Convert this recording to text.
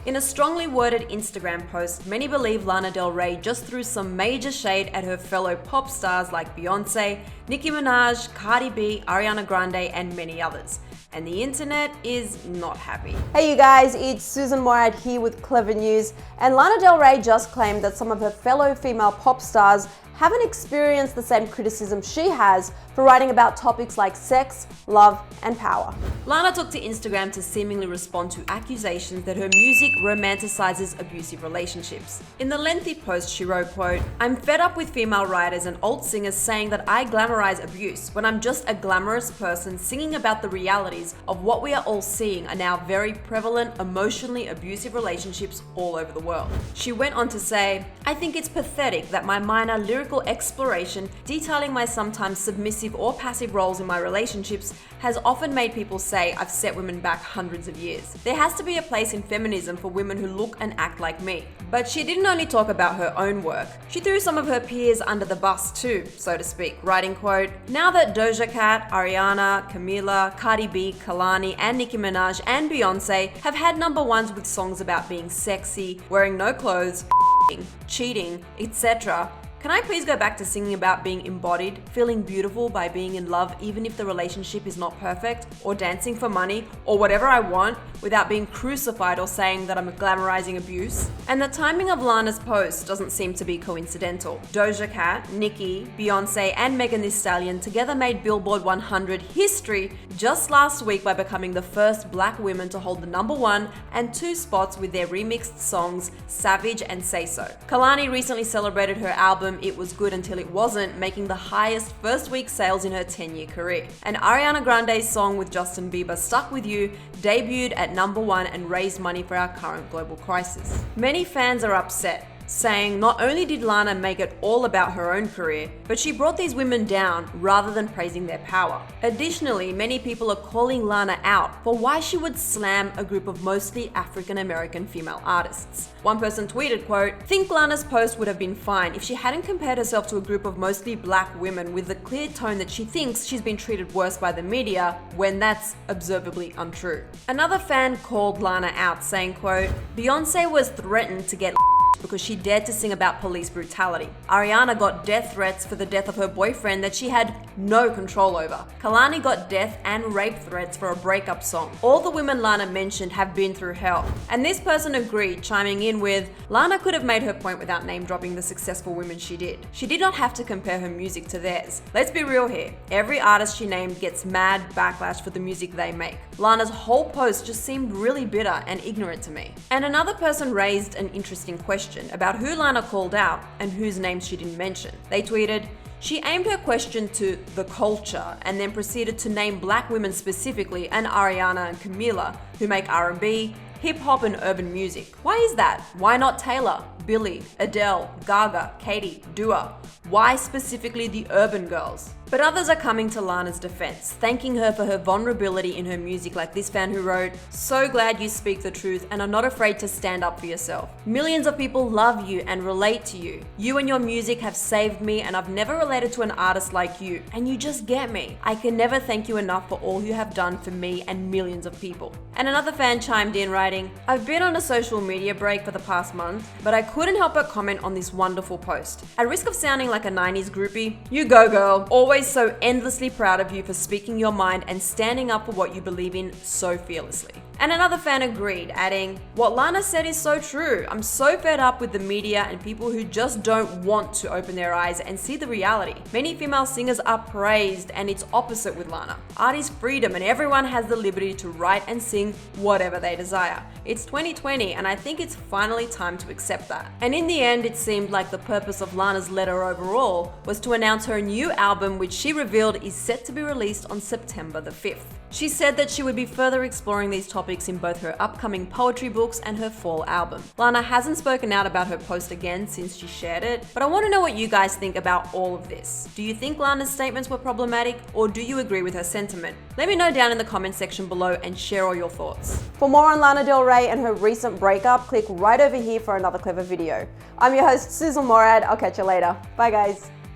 In a strongly worded Instagram post, many believe Lana Del Rey just threw some major shade at her fellow pop stars like Beyonce, Nicki Minaj, Cardi B, Ariana Grande, and many others. And the internet is not happy. Hey you guys, it's Susan Morad here with Clever News. And Lana Del Rey just claimed that some of her fellow female pop stars haven't experienced the same criticism she has for writing about topics like sex, love, and power. Lana took to Instagram to seemingly respond to accusations that her music romanticizes abusive relationships. In the lengthy post, she wrote, quote, "I'm fed up with female writers and old singers saying that I glamorize abuse when I'm just a glamorous person singing about the realities of what we are all seeing are now very prevalent, emotionally abusive relationships all over the world." She went on to say, "I think it's pathetic that my minor lyrical exploration detailing my sometimes submissive or passive roles in my relationships has often made people say I've set women back hundreds of years. There has to be a place in feminism for women who look and act like me." But she didn't only talk about her own work. She threw some of her peers under the bus too, so to speak, writing, quote, "Now that Doja Cat, Ariana, Camila, Cardi B, Kehlani, and Nicki Minaj and Beyonce have had number ones with songs about being sexy, wearing no clothes, cheating, etc., can I please go back to singing about being embodied, feeling beautiful by being in love even if the relationship is not perfect, or dancing for money, or whatever I want, without being crucified or saying that I'm glamorizing abuse?" And the timing of Lana's post doesn't seem to be coincidental. Doja Cat, Nicki, Beyonce, and Megan Thee Stallion together made Billboard 100 history just last week by becoming the first black women to hold the number 1 and 2 spots with their remixed songs Savage and Say So. Kehlani recently celebrated her album It Was Good Until It Wasn't, making the highest first week sales in her 10-year career. And Ariana Grande's song with Justin Bieber, Stuck With You, debuted at number 1 and raised money for our current global crisis. Many fans are upset, saying not only did Lana make it all about her own career, but she brought these women down rather than praising their power. Additionally, many people are calling Lana out for why she would slam a group of mostly African American female artists. One person tweeted, quote, "Think Lana's post would have been fine if she hadn't compared herself to a group of mostly black women with the clear tone that she thinks she's been treated worse by the media when that's observably untrue." Another fan called Lana out, saying, quote, "Beyonce was threatened to get because she dared to sing about police brutality. Ariana got death threats for the death of her boyfriend that she had no control over. Kehlani got death and rape threats for a breakup song. All the women Lana mentioned have been through hell." And this person agreed, chiming in with, "Lana could have made her point without name dropping the successful women she did. She did not have to compare her music to theirs. Let's be real here. Every artist she named gets mad backlash for the music they make. Lana's whole post just seemed really bitter and ignorant to me." And another person raised an interesting question about who Lana called out and whose names she didn't mention. They tweeted, "She aimed her question to the culture and then proceeded to name black women specifically and Ariana and Camila, who make R&B, hip-hop, and urban music. Why is that? Why not Taylor, Billie, Adele, Gaga, Katy, Dua? Why specifically the urban girls?" But others are coming to Lana's defense, thanking her for her vulnerability in her music, like this fan who wrote, "So glad you speak the truth and are not afraid to stand up for yourself. Millions of people love you and relate to you. You and your music have saved me, and I've never related to an artist like you, and you just get me. I can never thank you enough for all you have done for me and millions of people." And another fan chimed in writing, "I've been on a social media break for the past month, but I couldn't help but comment on this wonderful post. At risk of sounding like a 90s groupie, you go girl. Always so endlessly proud of you for speaking your mind and standing up for what you believe in so fearlessly." And another fan agreed, adding, "What Lana said is so true. I'm so fed up with the media and people who just don't want to open their eyes and see the reality. Many female singers are praised, and it's opposite with Lana. Art is freedom, and everyone has the liberty to write and sing whatever they desire. It's 2020, and I think it's finally time to accept that." And in the end, it seemed like the purpose of Lana's letter overall was to announce her new album, which she revealed is set to be released on September the 5th. She said that she would be further exploring these topics in both her upcoming poetry books and her fall album. Lana hasn't spoken out about her post again since she shared it, but I want to know what you guys think about all of this. Do you think Lana's statements were problematic, or do you agree with her sentiment? Let me know down in the comment section below and share all your thoughts. For more on Lana Del Rey and her recent breakup, click right over here for another clever video. I'm your host, Susan Morad. I'll catch you later. Bye guys.